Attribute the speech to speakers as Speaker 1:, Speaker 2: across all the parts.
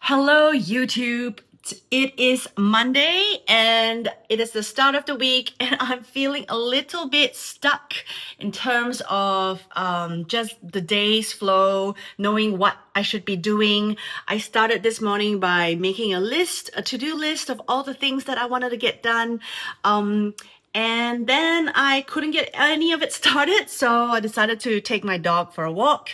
Speaker 1: Hello, YouTube. It is Monday and it is the start of the week, and I'm feeling a little bit stuck in terms of just the day's flow, knowing what I should be doing. I started this morning by making a to-do list of all the things that I wanted to get done. And then I couldn't get any of it started, so I decided to take my dog for a walk.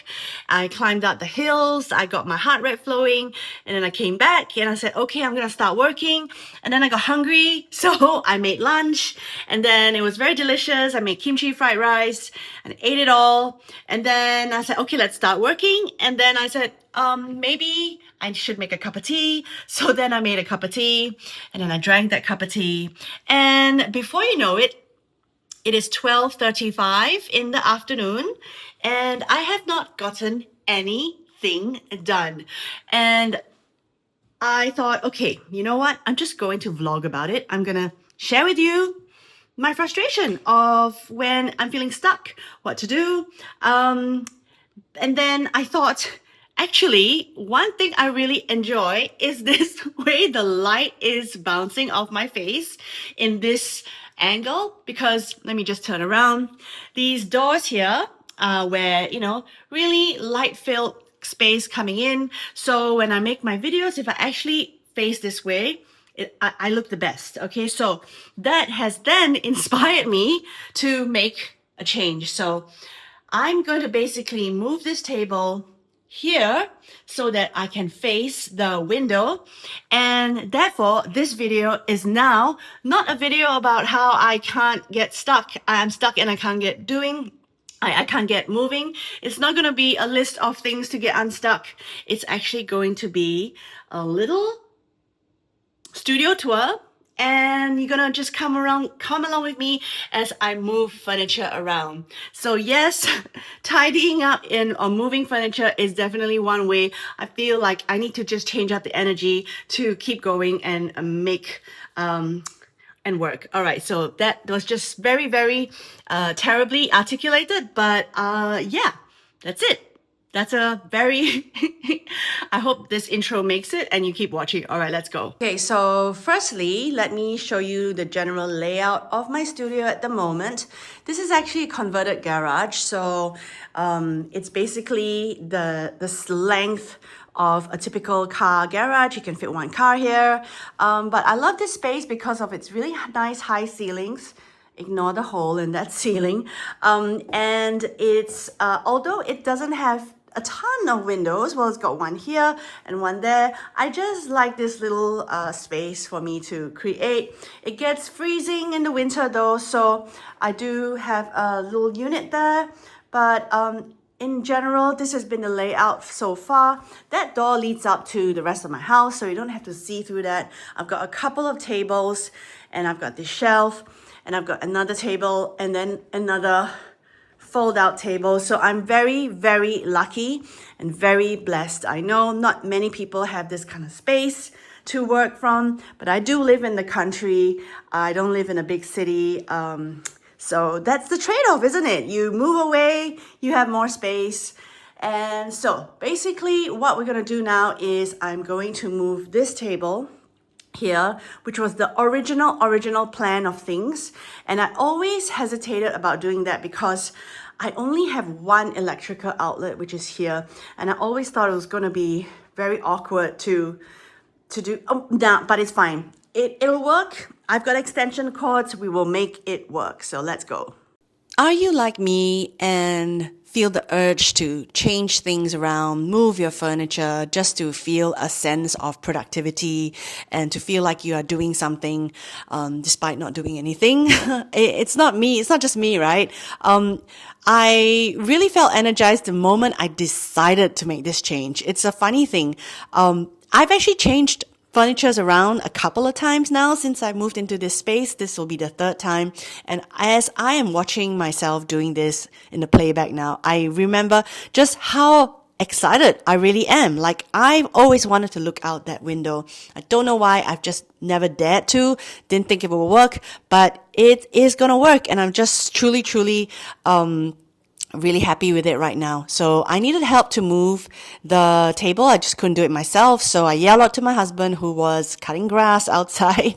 Speaker 1: I climbed up the hills, I got my heart rate flowing, and then I came back and I said, okay, I'm gonna start working. And then I got hungry, so I made lunch, and then it was very delicious. I made kimchi fried rice and ate it all. And then I said, okay, let's start working. And then I said, maybe I should make a cup of tea. So then I made a cup of tea, and then I drank that cup of tea. And before you know it, it is 12:35 in the afternoon, and I have not gotten anything done. And I thought, okay, you know what? I'm just going to vlog about it. I'm gonna share with you my frustration of when I'm feeling stuck, what to do. And then I thought, actually, one thing I really enjoy is this way the light is bouncing off my face in this angle, because let me just turn around. These doors here where, really light-filled space coming in. So when I make my videos, if I actually face this way, I look the best. Okay, so that has then inspired me to make a change. So I'm going to basically move this table here so that I can face the window. And therefore, this video is now not a video about how I can't get stuck. I'm stuck and I can't get doing. I can't get moving. It's not going to be a list of things to get unstuck. It's actually going to be a little studio tour, and you're gonna just come along with me as I move furniture around. So yes, tidying up or moving furniture is definitely one way. I feel like I need to just change up the energy to keep going and make and work. All right, so that was just very, very terribly articulated, but yeah, that's it. That's a very, I hope this intro makes it and you keep watching. All right, let's go. Okay, so firstly, let me show you the general layout of my studio at the moment. This is actually a converted garage. So it's basically the length of a typical car garage. You can fit one car here. But I love this space because of its really nice high ceilings. Ignore the hole in that ceiling. And it's, although it doesn't have a ton of windows, well, it's got one here and one there. I just like this little space for me to create. It gets freezing in the winter though, so I do have a little unit there. But in general, this has been the layout so far. That door leads up to the rest of my house, so you don't have to see through that. I've got a couple of tables, and I've got this shelf, and I've got another table, and then another fold-out table. So I'm very, very lucky and very blessed. I know not many people have this kind of space to work from, but I do live in the country. I don't live in a big city. So that's the trade-off, isn't it? You move away, you have more space. And so basically what we're gonna do now is I'm going to move this table here, which was the original plan of things. And I always hesitated about doing that because I only have one electrical outlet, which is here. And I always thought it was going to be very awkward to do. Oh, nah, but it's fine. It'll work. I've got extension cords. We will make it work. So let's go. Are you like me and feel the urge to change things around, move your furniture just to feel a sense of productivity and to feel like you are doing something despite not doing anything? It's not me. It's not just me, right? I really felt energized the moment I decided to make this change. It's a funny thing. I've actually changed furniture's around a couple of times now since I moved into this space. This will be the third time. And as I am watching myself doing this in the playback now, I remember just how excited I really am. Like, I've always wanted to look out that window. I don't know why. I've just never dared to, didn't think it would work, but it is going to work. And I'm just truly, really happy with it right now. So I needed help to move the table. I just couldn't do it myself. So I yelled out to my husband, who was cutting grass outside,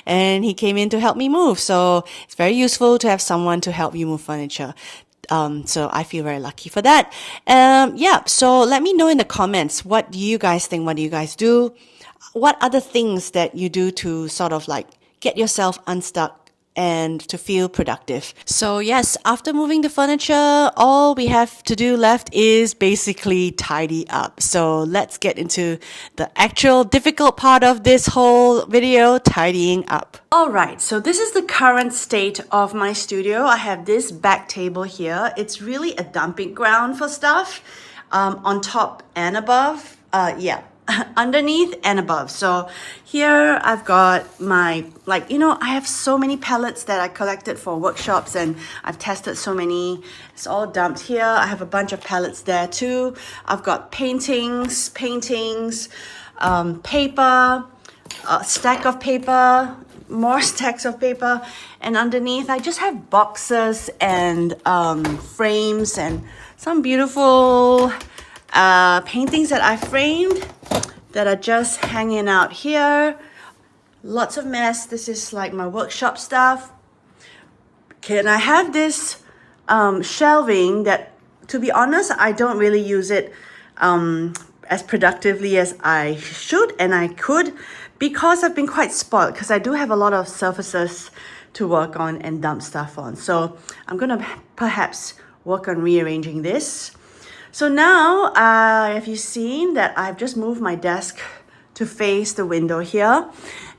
Speaker 1: and he came in to help me move. So it's very useful to have someone to help you move furniture. So I feel very lucky for that. Yeah, so let me know in the comments, what do you guys think? What do you guys do? What other things that you do to sort of like get yourself unstuck and to feel productive? So yes, after moving the furniture, all we have to do left is basically tidy up. So let's get into the actual difficult part of this whole video, tidying up. Alright, so this is the current state of my studio. I have this back table here. It's really a dumping ground for stuff, on top and above. Underneath and above. So here I've got my, I have so many pallets that I collected for workshops, and I've tested so many. It's all dumped here. I have a bunch of pallets there too. I've got paintings, paper, a stack of paper, more stacks of paper, and underneath I just have boxes and frames and some beautiful paintings that I framed that are just hanging out here. Lots of mess. This is like my workshop stuff. Okay, and I have this shelving that, to be honest, I don't really use it as productively as I should and I could, because I've been quite spoiled, because I do have a lot of surfaces to work on and dump stuff on. So I'm gonna perhaps work on rearranging this. So now, have you seen that I've just moved my desk to face the window here?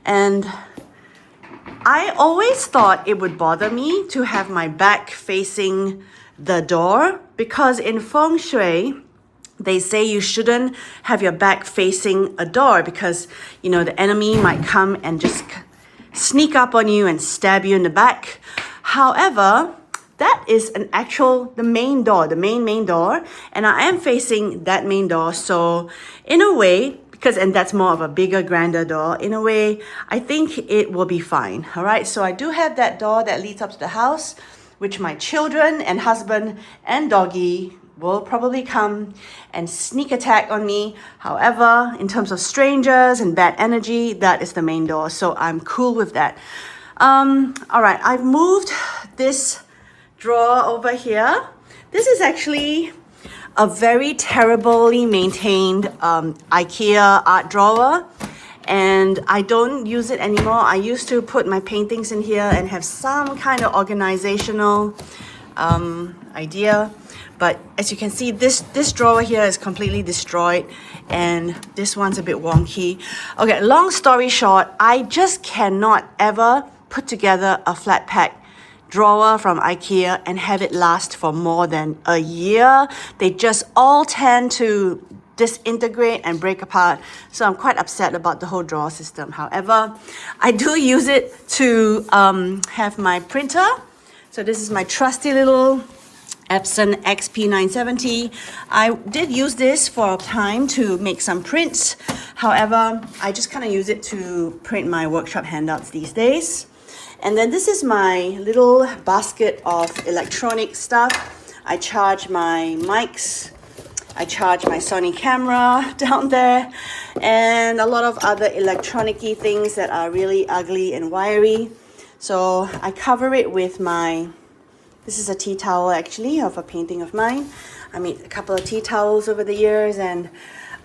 Speaker 1: And I always thought it would bother me to have my back facing the door, because in feng shui, they say you shouldn't have your back facing a door because, the enemy might come and just sneak up on you and stab you in the back. However, that is the main door, the main door, and I am facing that main door. So in a way, and that's more of a bigger, grander door, in a way, I think it will be fine. All right, so I do have that door that leads up to the house, which my children and husband and doggy will probably come and sneak attack on me. However, in terms of strangers and bad energy, that is the main door. So I'm cool with that. All right, I've moved this drawer over here. This is actually a very terribly maintained IKEA art drawer, and I don't use it anymore. I used to put my paintings in here and have some kind of organizational idea, but as you can see, this drawer here is completely destroyed, and this one's a bit wonky. Okay, long story short, I just cannot ever put together a flat pack drawer from IKEA and have it last for more than a year. They just all tend to disintegrate and break apart. So I'm quite upset about the whole drawer system. However, I do use it to have my printer. So this is my trusty little Epson XP970. I did use this for a time to make some prints. However, I just kind of use it to print my workshop handouts these days. And then this is my little basket of electronic stuff. I charge my mics, I charge my Sony camera down there, and a lot of other electronic-y things that are really ugly and wiry. So I cover it with this is a tea towel actually of a painting of mine. I made a couple of tea towels over the years, and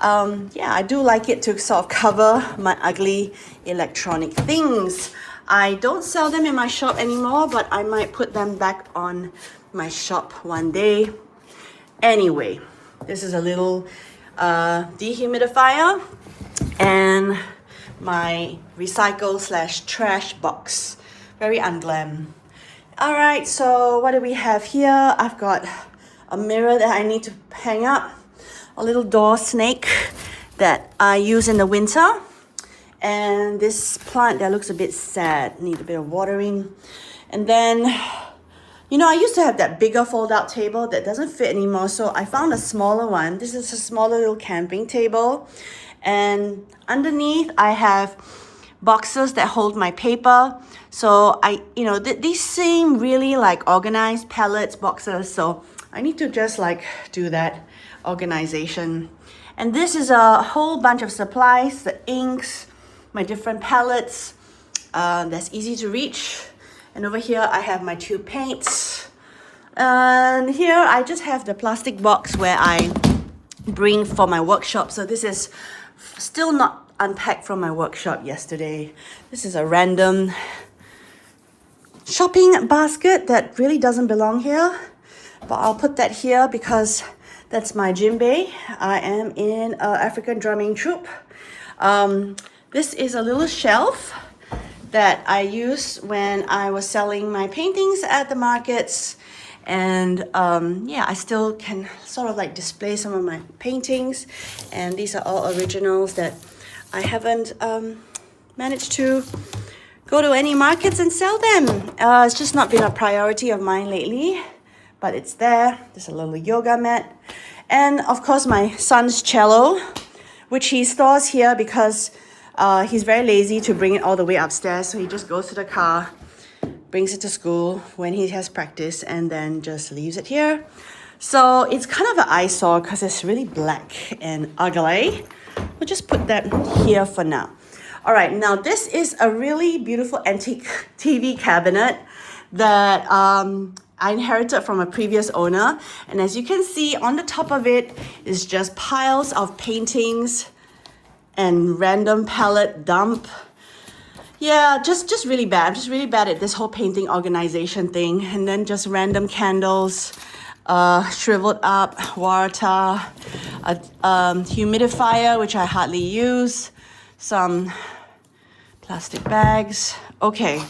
Speaker 1: I do like it to sort of cover my ugly electronic things. I don't sell them in my shop anymore, but I might put them back on my shop one day. Anyway, this is a little dehumidifier and my recycle/trash box. Very unglam. All right, so what do we have here? I've got a mirror that I need to hang up, a little door snake that I use in the winter, and this plant that looks a bit sad, need a bit of watering. And then, I used to have that bigger fold-out table that doesn't fit anymore, so I found a smaller one. This is a smaller little camping table, and underneath I have boxes that hold my paper. So these seem really like organized pallets, boxes, so I need to just like do that organization. And this is a whole bunch of supplies, the inks, my different palettes, that's easy to reach. And over here I have my tube paints. And here I just have the plastic box where I bring for my workshop. So this is still not unpacked from my workshop yesterday. This is a random shopping basket that really doesn't belong here, but I'll put that here because that's my djembe. I am in an African drumming troupe. This is a little shelf that I used when I was selling my paintings at the markets. And yeah, I still can sort of like display some of my paintings. And these are all originals that I haven't managed to go to any markets and sell them. It's just not been a priority of mine lately, but it's there. There's a little yoga mat. And of course, my son's cello, which he stores here because he's very lazy to bring it all the way upstairs. So he just goes to the car, brings it to school when he has practice, and then just leaves it here. So it's kind of an eyesore because it's really black and ugly. We'll just put that here for now. All right, now this is a really beautiful antique TV cabinet that I inherited from a previous owner. And as you can see, on the top of it is just piles of paintings and random palette dump. Yeah, just really bad. I'm just really bad at this whole painting organization thing. And then just random candles, shriveled up water, a humidifier, which I hardly use, some plastic bags. Okay,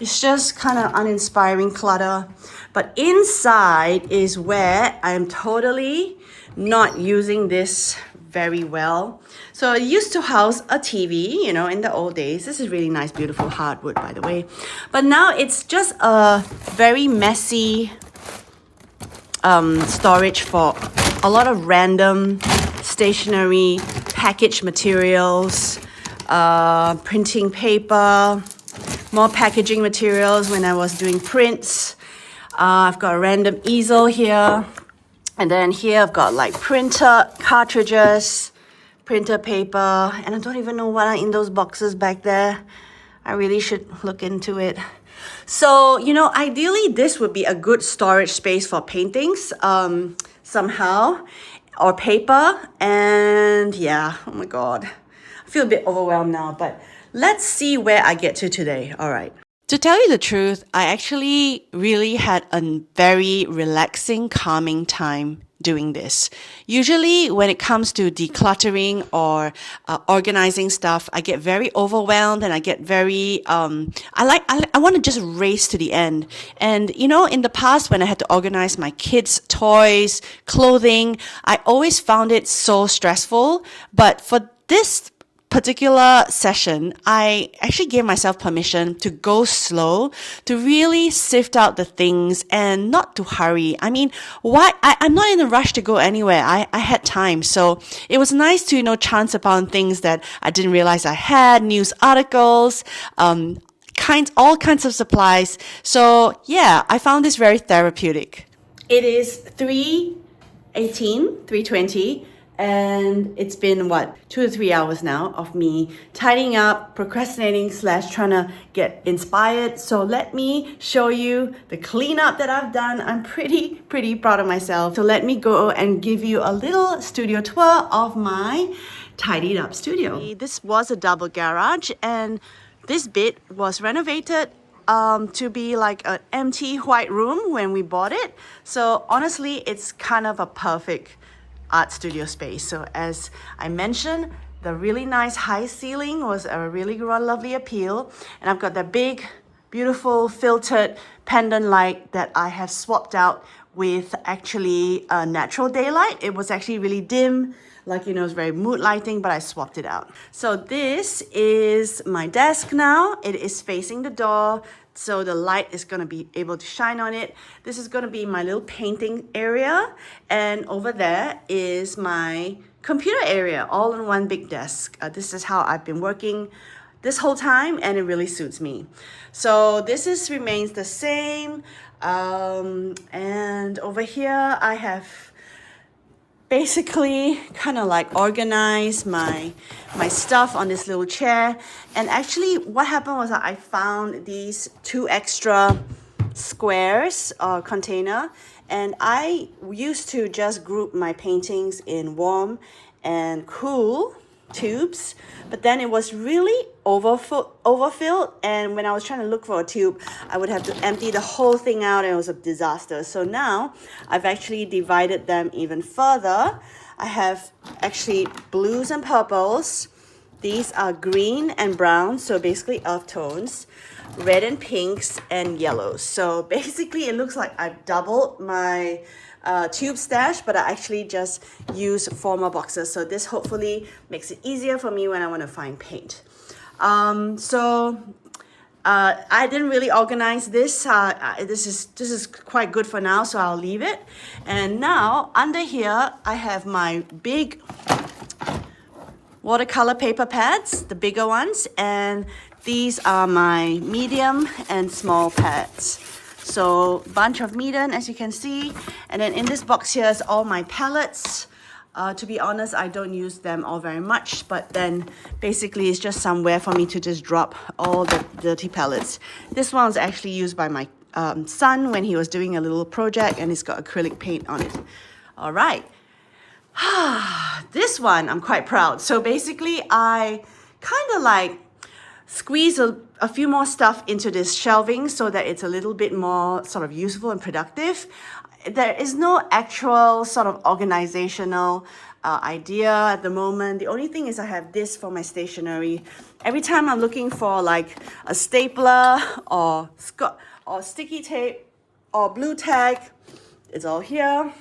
Speaker 1: it's just kind of uninspiring clutter. But inside is where I'm totally not using this very well. So it used to house a TV, you know, in the old days. This is really nice, beautiful hardwood, by the way. But now it's just a very messy storage for a lot of random stationery, packaged materials, printing paper, more packaging materials when I was doing prints. I've got a random easel here. And then here I've got like printer cartridges, printer paper, and I don't even know what are in those boxes back there. I really should look into it. So, you know, ideally this would be a good storage space for paintings somehow, or paper. And yeah, oh my God, I feel a bit overwhelmed now, but let's see where I get to today. All right. To tell you the truth, I actually really had a very relaxing, calming time doing this. Usually when it comes to decluttering or organizing stuff, I get very overwhelmed and I get very, I want to just race to the end. And you know, in the past when I had to organize my kids' toys, clothing, I always found it so stressful. But for this particular session, I actually gave myself permission to go slow, to really sift out the things and not to hurry. I mean, I'm not in a rush to go anywhere. I had time. So it was nice to, you know, chance upon things that I didn't realize I had, news articles, all kinds of supplies. So yeah, I found this very therapeutic. It is 3:20. And it's been, 2 to 3 hours now of me tidying up, procrastinating / trying to get inspired. So let me show you the cleanup that I've done. I'm pretty proud of myself. So let me go and give you a little studio tour of my tidied up studio. This was a double garage, and this bit was renovated to be like an empty white room when we bought it. So honestly, it's kind of a perfect art studio space. So as I mentioned, the really nice high ceiling was a really lovely appeal. And I've got that big, beautiful filtered pendant light that I have swapped out with actually natural daylight. It was actually really dim, like, you know, it's very mood lighting, but I swapped it out. So this is my desk now. It is facing the door, so the light is going to be able to shine on it. This is going to be my little painting area. And over there is my computer area, all in one big desk. This is how I've been working this whole time, and it really suits me. So this remains the same. And over here I have basically kind of like organize my stuff on this little chair. And actually what happened was that I found these 2 extra squares or container, and I used to just group my paintings in warm and cool tubes, but then it was really overfilled, and when I was trying to look for a tube, I would have to empty the whole thing out, and it was a disaster. So now I've actually divided them even further. I have actually blues and purples. These are green and brown, so basically earth tones, red and pinks, and yellows. So basically it looks like I've doubled my tube stash, but I actually just use 4 more boxes. So this hopefully makes it easier for me when I want to find paint. I didn't really organize this. This is quite good for now, so I'll leave it. And now under here I have my big watercolor paper pads, the bigger ones, and these are my medium and small pads. So bunch of medium, as you can see, and then in this box here is all my palettes. To be honest, I don't use them all very much, but then basically it's just somewhere for me to just drop all the dirty palettes. This one's actually used by my son when he was doing a little project, and it's got acrylic paint on it. All right. This one I'm quite proud. So basically I kind of like squeeze a few more stuff into this shelving so that it's a little bit more sort of useful and productive. There is no actual sort of organizational idea at the moment. The only thing is I have this for my stationery. Every time I'm looking for like a stapler or sticky tape or blue tag, it's all here.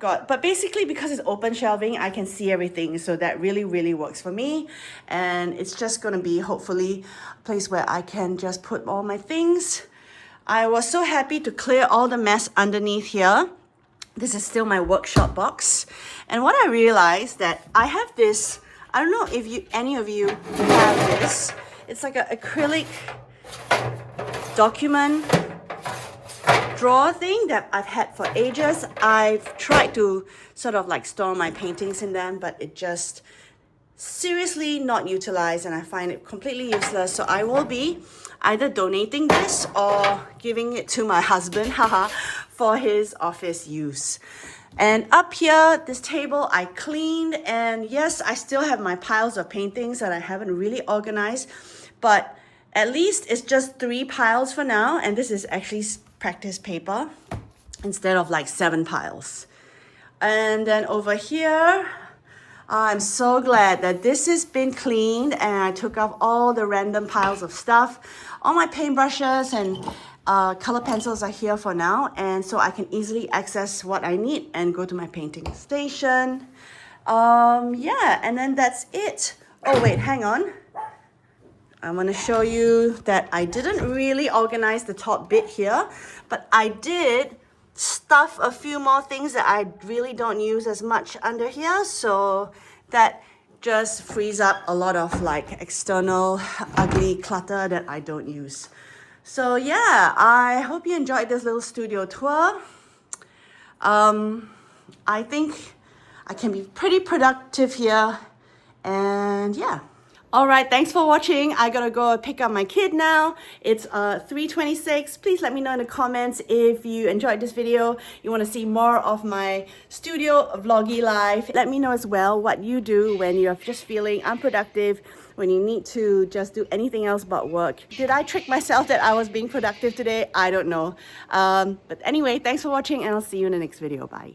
Speaker 1: But basically because it's open shelving, I can see everything. So that really, really works for me. And it's just gonna be hopefully a place where I can just put all my things. I was so happy to clear all the mess underneath here. This is still my workshop box. And what I realized that I have this, I don't know if any of you have this. It's like an acrylic document drawer thing that I've had for ages. I've tried to sort of like store my paintings in them, but it just seriously not utilized, and I find it completely useless. So I will be either donating this or giving it to my husband, haha, for his office use. And up here, this table I cleaned, and yes, I still have my piles of paintings that I haven't really organized, but at least it's just 3 piles for now, and this is actually practice paper instead of like 7 piles. And then over here, I'm so glad that this has been cleaned, and I took off all the random piles of stuff. All my paintbrushes and color pencils are here for now, and so I can easily access what I need and go to my painting station. Yeah, and then that's it. Oh wait, hang on. I want to show you that I didn't really organize the top bit here, but I did stuff a few more things that I really don't use as much under here, so that just frees up a lot of like external ugly clutter that I don't use. So yeah, I hope you enjoyed this little studio tour. I think I can be pretty productive here, and yeah. All right, thanks for watching. I gotta go pick up my kid now. It's 3:26. Please let me know in the comments if you enjoyed this video, you wanna see more of my studio vloggy life. Let me know as well what you do when you're just feeling unproductive, when you need to just do anything else but work. Did I trick myself that I was being productive today? I don't know. But anyway, thanks for watching, and I'll see you in the next video. Bye.